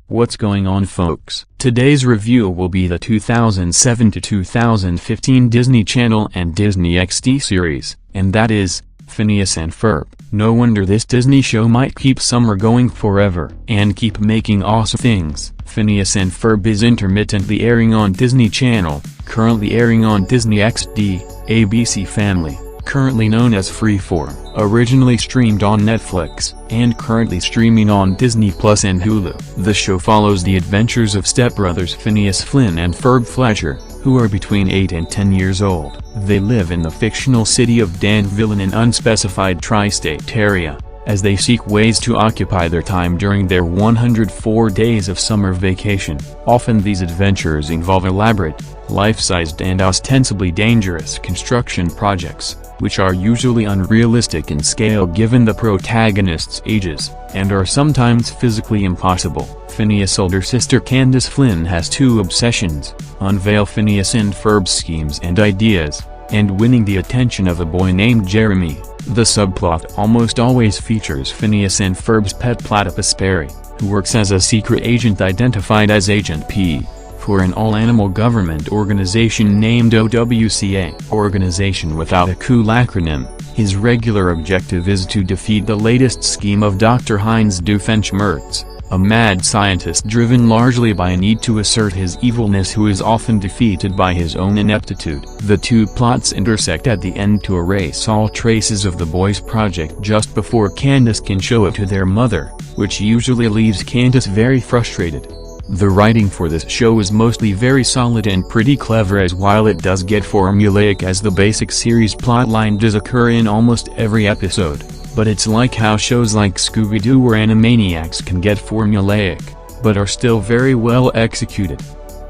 What's going on, folks? Today's review will be the 2007 to 2015 Disney Channel and Disney XD series, and that is Phineas and Ferb. No wonder this Disney show might keep summer going forever and keep making awesome things. Phineas and Ferb is intermittently airing on Disney Channel, currently airing on Disney XD, ABC Family, currently known as Freeform, originally streamed on Netflix, and currently streaming on Disney Plus and Hulu. The show follows the adventures of stepbrothers Phineas Flynn and Ferb Fletcher, who are between 8 and 10 years old. They live in the fictional city of Danville in an unspecified tri-state area, as they seek ways to occupy their time during their 104 days of summer vacation. Often these adventures involve elaborate, life-sized and ostensibly dangerous construction projects, which are usually unrealistic in scale given the protagonists' ages, and are sometimes physically impossible. Phineas' older sister Candace Flynn has two obsessions: unveil Phineas and Ferb's schemes and ideas, and winning the attention of a boy named Jeremy. The subplot almost always features Phineas and Ferb's pet platypus Perry, who works as a secret agent identified as Agent P, for an all-animal government organization named OWCA. Organization without a cool acronym. His regular objective is to defeat the latest scheme of Dr. Heinz Doofenshmirtz, a mad scientist driven largely by a need to assert his evilness, who is often defeated by his own ineptitude. The two plots intersect at the end to erase all traces of the boys' project just before Candace can show it to their mother, which usually leaves Candace very frustrated. The writing for this show is mostly very solid and pretty clever, as while it does get formulaic as the basic series plotline does occur in almost every episode, but it's like how shows like Scooby-Doo or Animaniacs can get formulaic, but are still very well executed.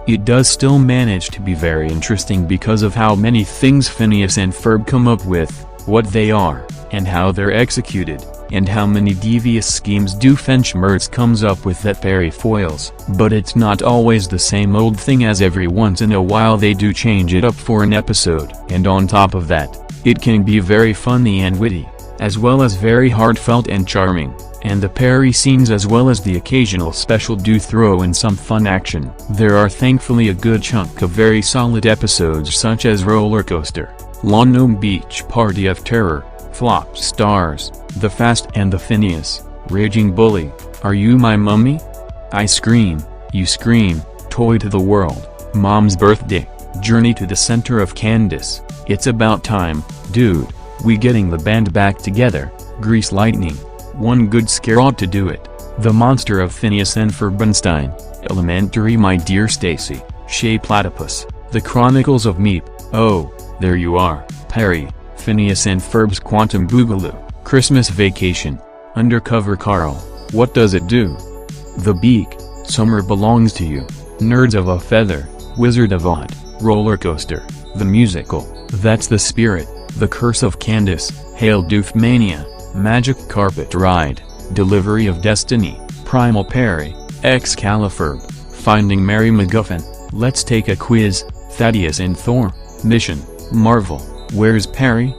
It does still manage to be very interesting because of how many things Phineas and Ferb come up with, what they are, and how they're executed, and how many devious schemes Doofenshmirtz comes up with that Perry foils. But it's not always the same old thing, as every once in a while they do change it up for an episode. And on top of that, it can be very funny and witty, as well as very heartfelt and charming, and the Perry scenes as well as the occasional special do throw in some fun action. There are thankfully a good chunk of very solid episodes such as Roller Coaster, Lawn Gnome Beach Party of Terror, Flop Stars, The Fast and the Phineas, Raging Bully, Are You My Mummy? I Scream, You Scream, Toy to the World, Mom's Birthday, Journey to the Center of Candace, It's About Time, Dude, We Getting the Band Back Together, Grease Lightning, One Good Scare Ought to Do It, The Monster of Phineas and Ferbenstein, Elementary, My Dear Stacy, Shea Platypus, The Chronicles of Meep, Oh, There You Are, Perry, Phineas and Ferb's Quantum Boogaloo, Christmas Vacation, Undercover Carl, What Does It Do? The Beak, Summer Belongs to You, Nerds of a Feather, Wizard of Oz, Roller Coaster, The Musical, That's the Spirit, The Curse of Candace, Hail Doofmania, Magic Carpet Ride, Delivery of Destiny, Primal Perry, Excalibur, Finding Mary MacGuffin, Let's Take a Quiz, Thaddeus and Thor, Mission, Marvel, Where's Perry?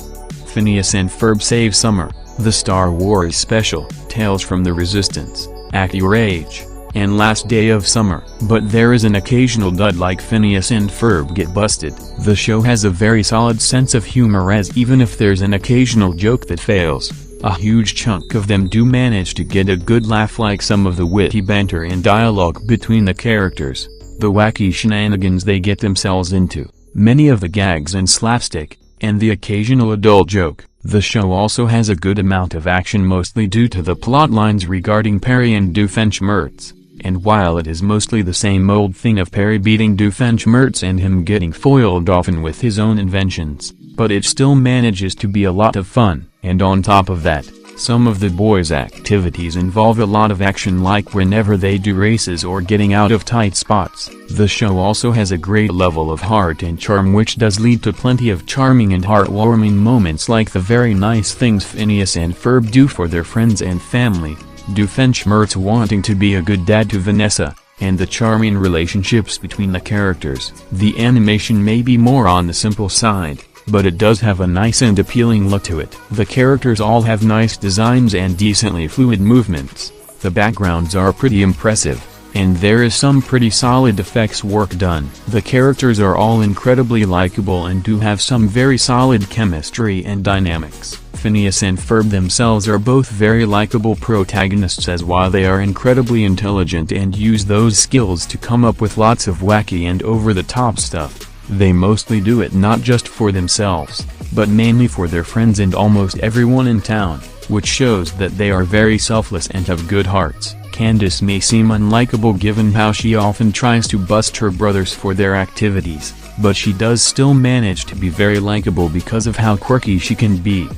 Phineas and Ferb Save Summer, The Star Wars Special, Tales from the Resistance, Act Your Age, and Last Day of Summer. But there is an occasional dud like Phineas and Ferb Get Busted. The show has a very solid sense of humor, as even if there's an occasional joke that fails, a huge chunk of them do manage to get a good laugh, like some of the witty banter and dialogue between the characters, the wacky shenanigans they get themselves into, many of the gags and slapstick, and the occasional adult joke. The show also has a good amount of action, mostly due to the plot lines regarding Perry and Doofenshmirtz, and while it is mostly the same old thing of Perry beating Doofenshmirtz and him getting foiled often with his own inventions, but it still manages to be a lot of fun. And on top of that, some of the boys' activities involve a lot of action, like whenever they do races or getting out of tight spots. The show also has a great level of heart and charm, which does lead to plenty of charming and heartwarming moments, like the very nice things Phineas and Ferb do for their friends and family, Doofenshmirtz wanting to be a good dad to Vanessa, and the charming relationships between the characters. The animation may be more on the simple side, but it does have a nice and appealing look to it. The characters all have nice designs and decently fluid movements. The backgrounds are pretty impressive, and there is some pretty solid effects work done. The characters are all incredibly likable and do have some very solid chemistry and dynamics. Phineas and Ferb themselves are both very likable protagonists, as while they are incredibly intelligent and use those skills to come up with lots of wacky and over-the-top stuff, they mostly do it not just for themselves, but mainly for their friends and almost everyone in town, which shows that they are very selfless and have good hearts. Candace may seem unlikable given how she often tries to bust her brothers for their activities, but she does still manage to be very likable because of how quirky she can be.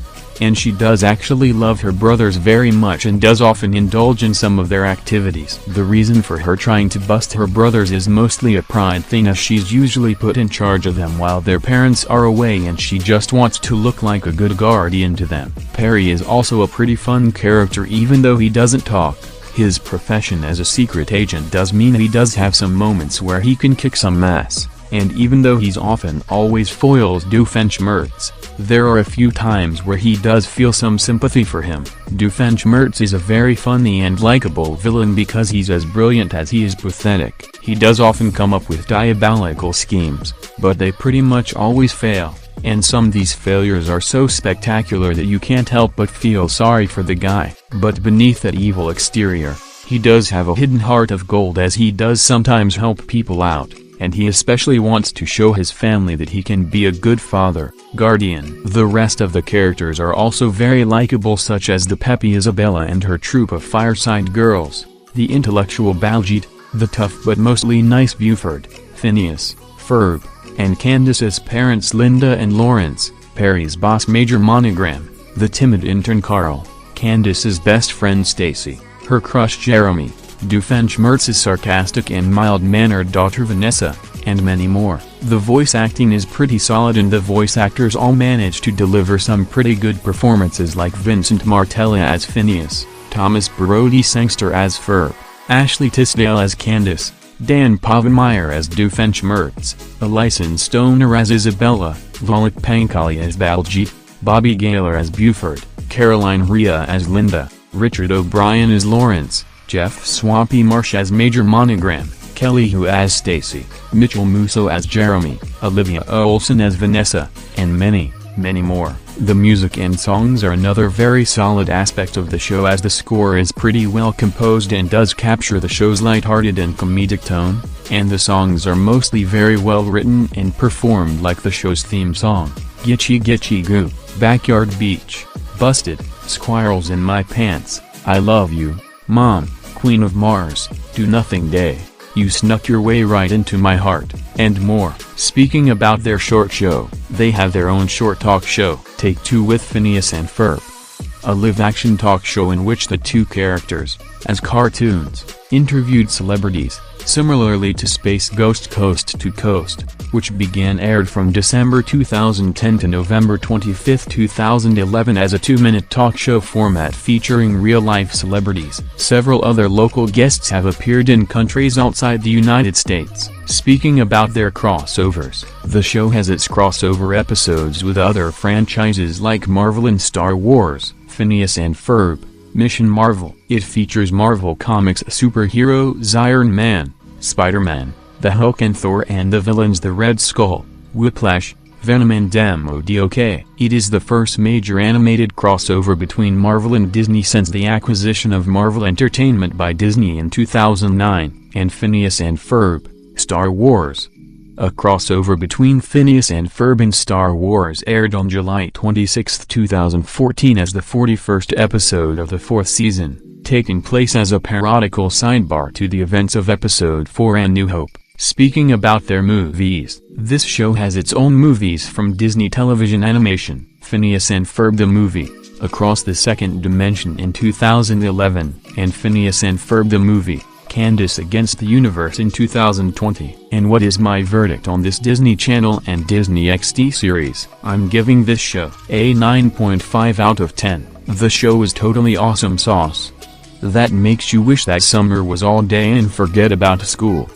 And she does actually love her brothers very much and does often indulge in some of their activities. The reason for her trying to bust her brothers is mostly a pride thing, as she's usually put in charge of them while their parents are away and she just wants to look like a good guardian to them. Perry is also a pretty fun character even though he doesn't talk. His profession as a secret agent does mean he does have some moments where he can kick some ass. And even though he's often always foils Doofenshmirtz, there are a few times where he does feel some sympathy for him. Doofenshmirtz is a very funny and likable villain because he's as brilliant as he is pathetic. He does often come up with diabolical schemes, but they pretty much always fail, and some of these failures are so spectacular that you can't help but feel sorry for the guy. But beneath that evil exterior, he does have a hidden heart of gold, as he does sometimes help people out. And he especially wants to show his family that he can be a good father, guardian. The rest of the characters are also very likable, such as the peppy Isabella and her troupe of fireside girls, the intellectual Baljeet, the tough but mostly nice Buford, Phineas, Ferb, and Candace's parents Linda and Lawrence, Perry's boss Major Monogram, the timid intern Carl, Candace's best friend Stacy, her crush Jeremy, Doofenshmirtz's sarcastic and mild-mannered daughter Vanessa, and many more. The voice acting is pretty solid and the voice actors all manage to deliver some pretty good performances, like Vincent Martella as Phineas, Thomas Brody Sangster as Ferb, Ashley Tisdale as Candace, Dan Povenmire as Doofenshmirtz, Alison Stoner as Isabella, Volek Pankali as Baljeet, Bobby Gaylor as Buford, Caroline Rhea as Linda, Richard O'Brien as Lawrence, Jeff Swampy Marsh as Major Monogram, Kelly Hu as Stacy, Mitchell Musso as Jeremy, Olivia Olsen as Vanessa, and many, many more. The music and songs are another very solid aspect of the show, as the score is pretty well composed and does capture the show's lighthearted and comedic tone, and the songs are mostly very well written and performed, like the show's theme song, Gitchy Gitchy Goo, Backyard Beach, Busted, Squirrels in My Pants, I Love You, Mom, Queen of Mars, Do Nothing Day, You Snuck Your Way Right Into My Heart, and more. Speaking about their short show, they have their own short talk show, Take Two with Phineas and Ferb, a live-action talk show in which the two characters, as cartoons, interviewed celebrities, similarly to Space Ghost Coast to Coast, which began aired from December 2010 to November 25, 2011 as a 2-minute talk show format featuring real-life celebrities. Several other local guests have appeared in countries outside the United States. Speaking about their crossovers, the show has its crossover episodes with other franchises like Marvel and Star Wars, Phineas and Ferb, Mission Marvel. It features Marvel Comics superheroes Iron Man, Spider-Man, the Hulk and Thor, and the villains the Red Skull, Whiplash, Venom and MODOK. It is the first major animated crossover between Marvel and Disney since the acquisition of Marvel Entertainment by Disney in 2009, and Phineas and Ferb, Star Wars. A crossover between Phineas and Ferb and Star Wars aired on July 26, 2014 as the 41st episode of the 4th season, taking place as a parodical sidebar to the events of Episode 4 A New Hope. Speaking about their movies, this show has its own movies from Disney Television Animation, Phineas and Ferb the Movie, Across the Second Dimension in 2011, and Phineas and Ferb the Movie, Candace Against the Universe in 2020. And what is my verdict on this Disney Channel and Disney XD series? I'm giving this show a 9.5 out of 10. The show is totally awesome sauce. That makes you wish that summer was all day and forget about school.